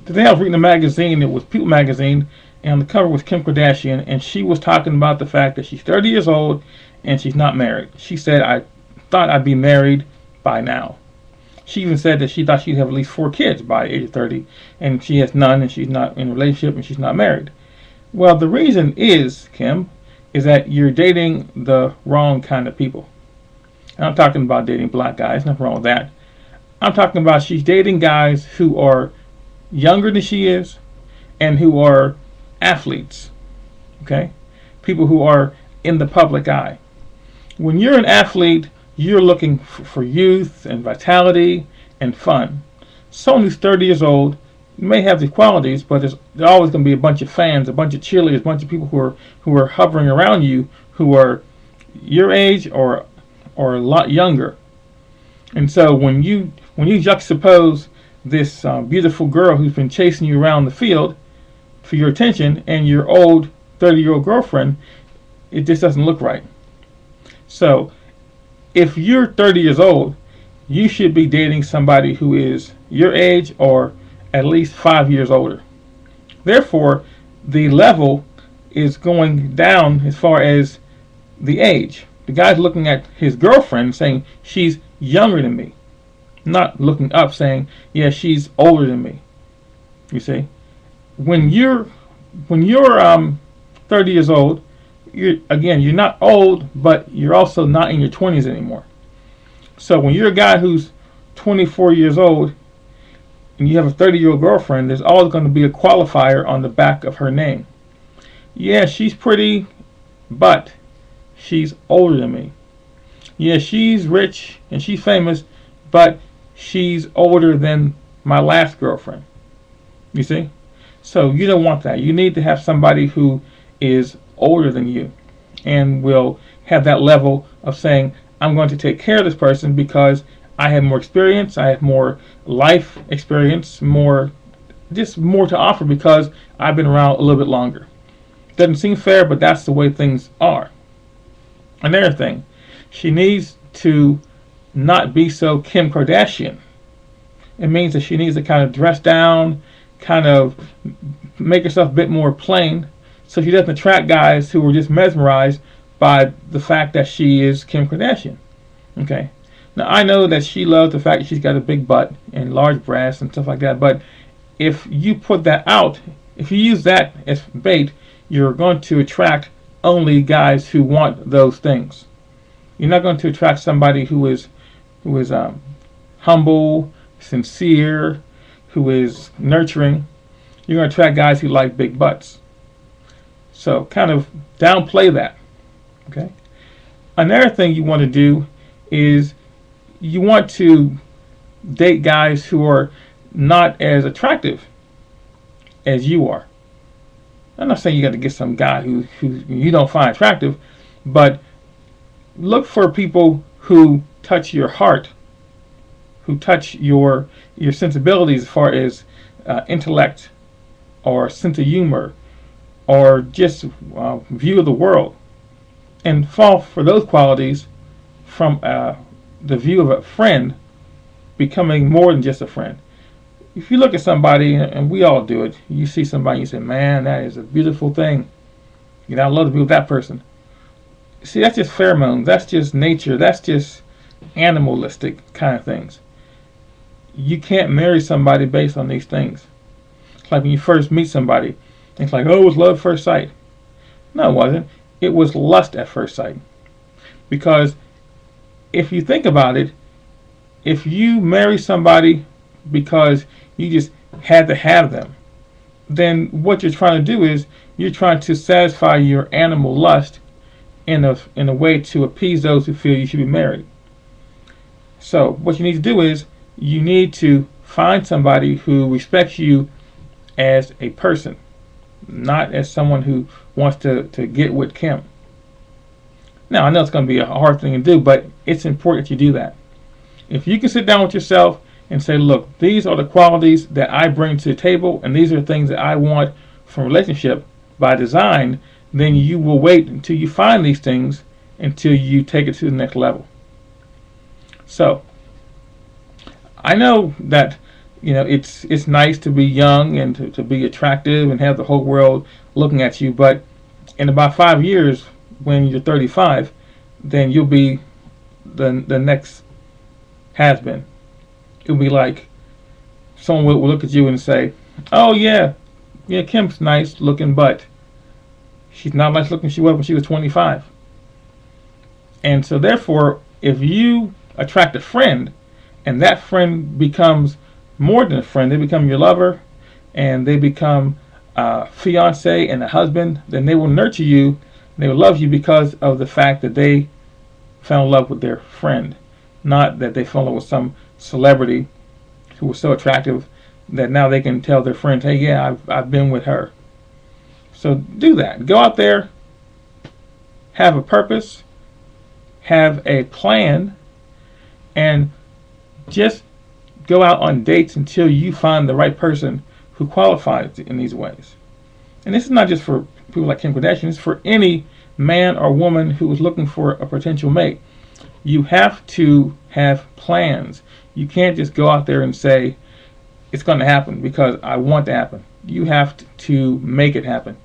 Today I was reading a magazine. It was People magazine, and on the cover was Kim Kardashian, and she was talking about the fact that she's 30 years old and she's not married. She said, "I thought I'd be married by now." She even said that she thought she'd have at least 4 kids by age of 30, and she has none, and she's not in a relationship, and she's not married. Well, the reason is, Kim, is that you're dating the wrong kind of people. And I'm talking about dating black guys. Nothing wrong with that. I'm talking about she's dating guys who are younger than she is and who are athletes. Okay? People who are in the public eye. When you're an athlete, you're looking for youth and vitality and fun. Someone who's 30 years old may have these qualities, but there's always going to be a bunch of fans, a bunch of cheerleaders, a bunch of people who are hovering around you who are your age or a lot younger. And so when you juxtapose this beautiful girl who's been chasing you around the field for your attention and your old 30-year-old girlfriend, it just doesn't look right. So if you're 30 years old, you should be dating somebody who is your age or at least 5 years older. Therefore, the level is going down as far as the age. The guy's looking at his girlfriend saying she's younger than me, not looking up saying, yeah, she's older than me. You see, when you're 30 years old, you're not old, but you're also not in your 20s anymore. So when you're a guy who's 24 years old and you have a 30-year-old girlfriend, there's always going to be a qualifier on the back of her name. Yeah, she's pretty, but she's older than me. Yeah, she's rich and she's famous, but she's older than my last girlfriend. You see? So you don't want that. You need to have somebody who is older than you and will have that level of saying, I'm going to take care of this person because I have more experience, I have more life experience, more to offer because I've been around a little bit longer. Doesn't seem fair, but that's the way things are. Another thing, she needs to not be so Kim Kardashian. It means that she needs to kind of dress down, kind of make herself a bit more plain, so she doesn't attract guys who are just mesmerized by the fact that she is Kim Kardashian. Okay. Now I know that she loves the fact that she's got a big butt and large breasts and stuff like that, but if you put that out, if you use that as bait, you're going to attract only guys who want those things. You're not going to attract somebody who is humble, sincere, who is nurturing. You're going to attract guys who like big butts. So kind of downplay that. Okay. Another thing you want to do is you want to date guys who are not as attractive as you are. I'm not saying you got to get some guy who you don't find attractive, but look for people who touch your heart, who touch your sensibilities as far as intellect or sense of humor or just view of the world, and fall for those qualities from the view of a friend becoming more than just a friend. If you look at somebody, and we all do it, you see somebody and you say, man, that is a beautiful thing. You know, I'd love to be with that person. See, that's just pheromones. That's just nature. That's just animalistic kind of things. You can't marry somebody based on these things. It's like when you first meet somebody, it's like, oh, it was love at first sight. No, it wasn't. It was lust at first sight. Because if you think about it, if you marry somebody because you just had to have them, then what you're trying to do is you're trying to satisfy your animal lust in a way to appease those who feel you should be married. So what you need to do is you need to find somebody who respects you as a person, not as someone who wants to get with Kim. Now, I know it's going to be a hard thing to do, but it's important that you do that. If you can sit down with yourself and say, look, these are the qualities that I bring to the table, and these are things that I want from a relationship by design, then you will wait until you find these things until you take it to the next level. So, I know that It's nice to be young and to be attractive and have the whole world looking at you, but in about 5 years, when you're 35, then you'll be the next has been. It'll be like someone will look at you and say, "Oh yeah, Kim's nice looking, but she's not nice looking she was when she was 25." And so therefore, if you attract a friend, and that friend becomes more than a friend, they become your lover, and they become a fiance and a husband, then they will nurture you, and they will love you because of the fact that they fell in love with their friend, not that they fell in love with some celebrity who was so attractive that now they can tell their friends, "Hey, yeah, I've been with her." So do that. Go out there, have a purpose, have a plan, and just go out on dates until you find the right person who qualifies in these ways. And this is not just for people like Kim Kardashian, it's for any man or woman who is looking for a potential mate. You have to have plans. You can't just go out there and say, "It's going to happen because I want to happen." You have to make it happen.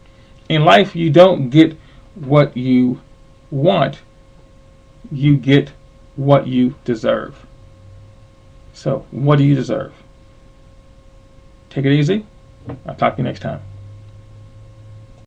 In life, you don't get what you want, you get what you deserve. So, what do you deserve? Take it easy. I'll talk to you next time.